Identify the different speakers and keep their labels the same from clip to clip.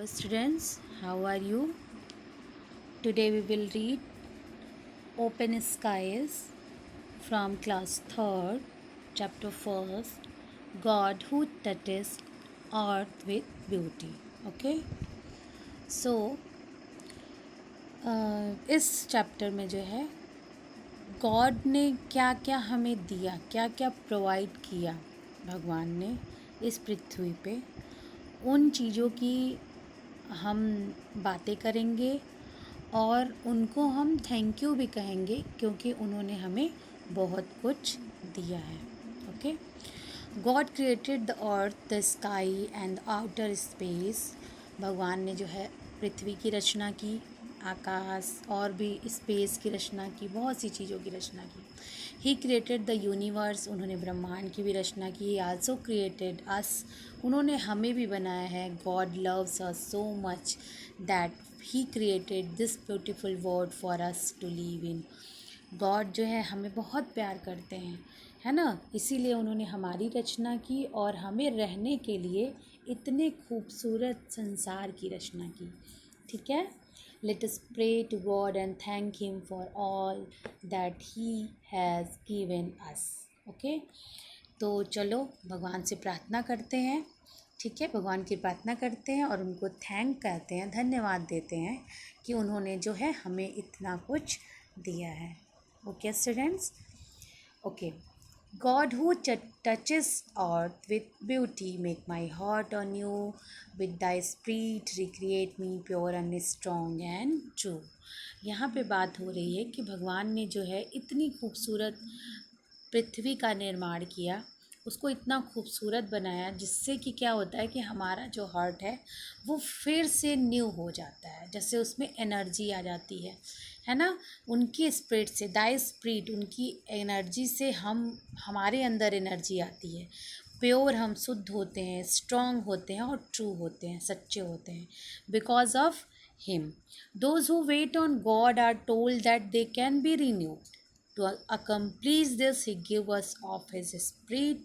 Speaker 1: Hello students, how are you? Today we will read Open Skies from class 3rd, chapter 1st, God who touches earth with beauty. Okay? So, इस chapter में जो है God ने क्या क्या हमें दिया, क्या क्या प्रोवाइड किया भगवान ने इस पृथ्वी पे, उन चीज़ों की हम बातें करेंगे और उनको हम थैंक यू भी कहेंगे क्योंकि उन्होंने हमें बहुत कुछ दिया है. Okay. God created the earth, the sky and the outer space. भगवान ने जो है पृथ्वी की रचना की, आकाश और भी स्पेस की रचना की, बहुत सी चीज़ों की रचना की. He created the universe. उन्होंने ब्रह्मांड की भी रचना की. He also created us. उन्होंने हमें भी बनाया है. God loves us so much that he created this beautiful world for us to live in. गॉड जो है हमें बहुत प्यार करते हैं, है ना. इसीलिए उन्होंने हमारी रचना की और हमें रहने के लिए इतने खूबसूरत संसार की रचना की. ठीक है. Let us pray to God and thank him for all that he has given us. Okay. तो चलो भगवान से प्रार्थना करते हैं. ठीक है. भगवान की प्रार्थना करते हैं और उनको थैंक कहते हैं, धन्यवाद देते हैं कि उन्होंने जो है हमें इतना कुछ दिया है. Okay students. Okay. God who touches earth with beauty, make my heart on you. With thy spirit, recreate me pure and strong and true. यहाँ पे बात हो रही है कि भगवान ने जो है इतनी खूबसूरत पृथ्वी का निर्माण किया, उसको इतना खूबसूरत बनाया जिससे कि क्या होता है कि हमारा जो हार्ट है वो फिर से न्यू हो जाता है, जैसे उसमें एनर्जी आ जाती है ना. उनकी स्पिरिट से, दाई स्पिरिट, उनकी एनर्जी से हमारे अंदर एनर्जी आती है. प्योर हम शुद्ध होते हैं, स्ट्रॉन्ग होते हैं और ट्रू होते हैं, सच्चे होते हैं. Because of him those who wait on God are told that they can be renewed. To accomplish this, he gave us of his spirit.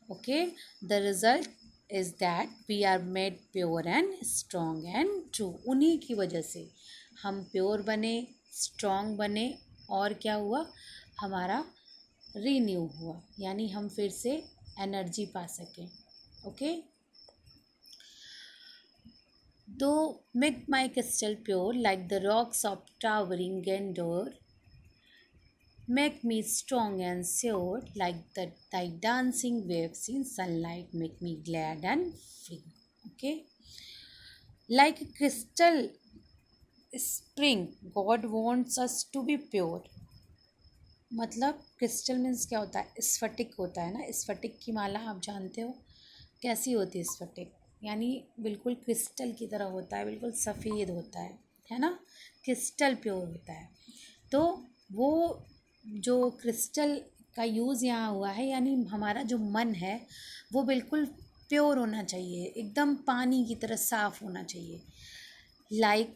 Speaker 1: Okay. The result is that we are made pure and strong and true. उन्हीं की वजह से हम pure बने, strong बने और क्या हुआ, हमारा रीन्यू हुआ, यानी हम फिर से एनर्जी पा सकें. Okay. Though make my crystal pure like the rocks of towering grandeur, make me strong and sure like thy dancing waves in sunlight, make me glad and free. Okay. Like a crystal spring, God wants us to be pure. मतलब crystal means क्या होता है, स्फटिक होता है ना. स्फटिक की माला आप जानते हो कैसी होती है. स्फटिक यानी बिल्कुल क्रिस्टल की तरह होता है, बिल्कुल सफ़ेद होता है ना. क्रिस्टल प्योर होता है. तो वो जो क्रिस्टल का यूज़ यहाँ हुआ है, यानी हमारा जो मन है वो बिल्कुल प्योर होना चाहिए, एकदम पानी की तरह साफ़ होना चाहिए. Like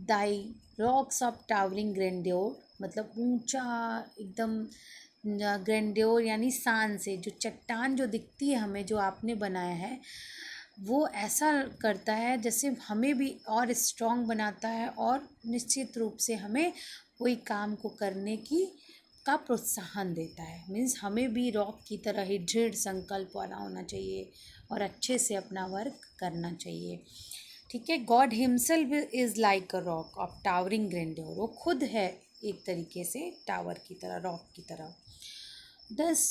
Speaker 1: Dai rocks of towering grandeur, मतलब ऊंचा एकदम. ग्रैंड्योर यानी शान से, जो चट्टान जो दिखती है हमें, जो आपने बनाया है, वो ऐसा करता है जैसे हमें भी और स्ट्रॉन्ग बनाता है और निश्चित रूप से हमें कोई काम को करने की का प्रोत्साहन देता है. मीन्स हमें भी रॉक की तरह ही दृढ़ संकल्प वाला होना चाहिए और अच्छे से अपना वर्क करना चाहिए. ठीक है. God himself is like a rock of towering grandeur. वो खुद है एक तरीके से टावर की तरह, रॉक की तरह. दस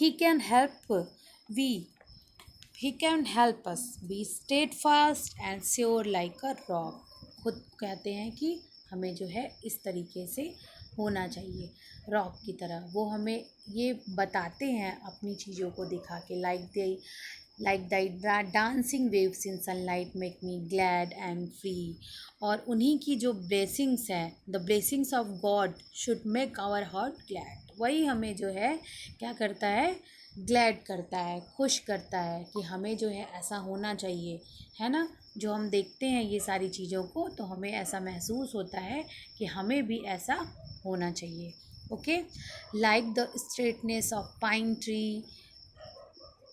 Speaker 1: he can help us B steadfast and sure like a rock. खुद कहते हैं कि हमें जो है इस तरीके से होना चाहिए रॉक की तरह. वो हमें ये बताते हैं अपनी चीज़ों को दिखा के. Like the dancing waves in sunlight make me glad and free. और उन्हीं की जो ब्लेसिंग्स हैं, the blessings of God should make our heart glad. वही हमें जो है क्या करता है, ग्लैड करता है, खुश करता है कि हमें जो है ऐसा होना चाहिए, है ना. जो हम देखते हैं ये सारी चीज़ों को तो हमें ऐसा महसूस होता है कि हमें भी ऐसा होना चाहिए. Okay. Like the straightness of pine tree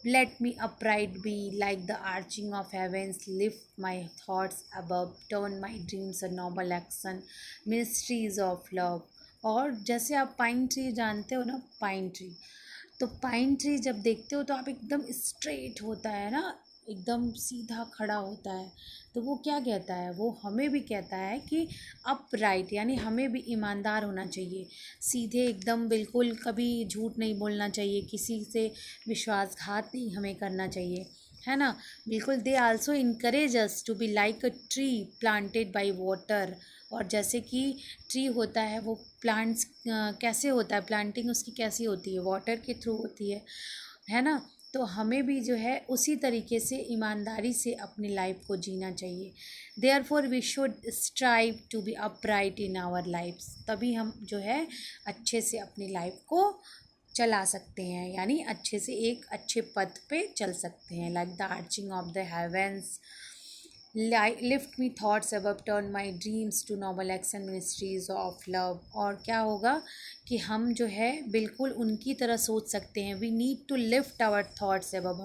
Speaker 1: Let me upright be like the arching of heavens, lift my thoughts above, turn my dreams a noble action, ministries of love. और जैसे आप पाइन ट्री जानते हो ना, pine tree, तो pine tree जब देखते हो तो आप एकदम स्ट्रेट होता है ना, एकदम सीधा खड़ा होता है। तो वो क्या कहता है, वो हमें भी कहता है कि अपराइट, यानी हमें भी ईमानदार होना चाहिए, सीधे एकदम, बिल्कुल कभी झूठ नहीं बोलना चाहिए, किसी से विश्वासघात नहीं हमें करना चाहिए, है ना। बिल्कुल, they also encourage us to be like a tree planted by water. और जैसे कि ट्री होता है वो प्लांट्स कैसे होता है, प्लांटिंग उसकी कैसी होती है, वाटर के थ्रू होती है ना। तो हमें भी जो है उसी तरीके से ईमानदारी से अपनी लाइफ को जीना चाहिए। Therefore we should strive to be upright in our lifes, तभी हम जो है अच्छे से अपनी लाइफ को चला सकते हैं, यानी अच्छे से एक अच्छे पथ पे चल सकते हैं। Like the arching of the heavens, lift me thoughts above, turn my dreams to noble action, ministries of love. और क्या होगा कि हम जो है बिल्कुल उनकी तरह सोच सकते हैं। We need to lift our thoughts above,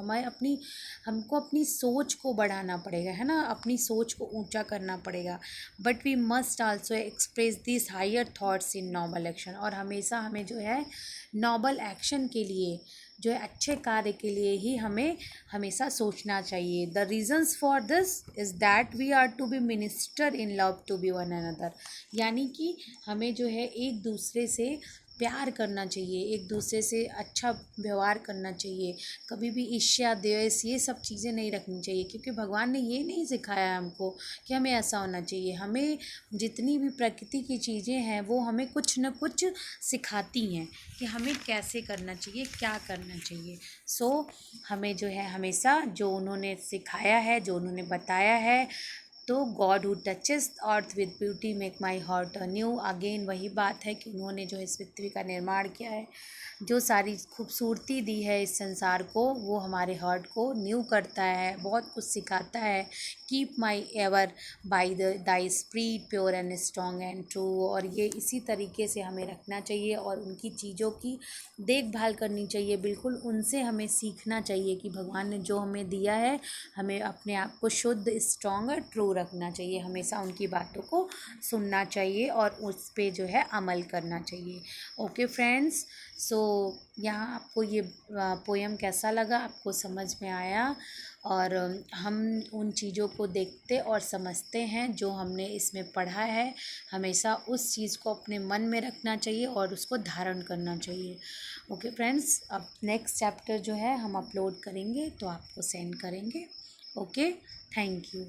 Speaker 1: हमको अपनी सोच को बढ़ाना पड़ेगा, है ना, अपनी सोच को ऊंचा करना पड़ेगा। But we must also express this higher thoughts in noble action, और हमेशा हमें जो है नोबल एक्शन के लिए, जो है अच्छे कार्य के लिए ही हमें हमेशा सोचना चाहिए। The reasons for this is that we are to be minister in love to be one another, यानी कि हमें जो है एक दूसरे से प्यार करना चाहिए, एक दूसरे से अच्छा व्यवहार करना चाहिए, कभी भी ईर्ष्या द्वेष ये सब चीज़ें नहीं रखनी चाहिए, क्योंकि भगवान ने ये नहीं सिखाया है हमको कि हमें ऐसा होना चाहिए। हमें जितनी भी प्रकृति की चीज़ें हैं वो हमें कुछ न कुछ सिखाती हैं कि हमें कैसे करना चाहिए, क्या करना चाहिए। सो हमें जो है हमेशा जो उन्होंने सिखाया है, जो उन्होंने बताया है, तो God who touches earth with beauty make my heart new, again वही बात है कि उन्होंने जो है इस पृथ्वी का निर्माण किया है, जो सारी खूबसूरती दी है इस संसार को, वो हमारे हार्ट को न्यू करता है, बहुत कुछ सिखाता है। Keep my ever by Dai spirit pure and strong and true, और ये इसी तरीके से हमें रखना चाहिए और उनकी चीज़ों की देखभाल करनी चाहिए। बिल्कुल उनसे हमें सीखना चाहिए कि भगवान ने जो हमें दिया है, हमें अपने आप को शुद्ध, स्ट्रॉन्ग और ट्रू रखना चाहिए, हमेशा उनकी बातों को सुनना चाहिए और उस पे जो है अमल करना चाहिए। ओके फ्रेंड्स, सो यहाँ आपको ये पोयम कैसा लगा, आपको समझ में आया, और हम उन चीज़ों को देखते और समझते हैं जो हमने इसमें पढ़ा है, हमेशा उस चीज़ को अपने मन में रखना चाहिए और उसको धारण करना चाहिए। ओके फ्रेंड्स, अब नेक्स्ट चैप्टर जो है हम अपलोड करेंगे तो आपको सेंड करेंगे। Okay, thank you.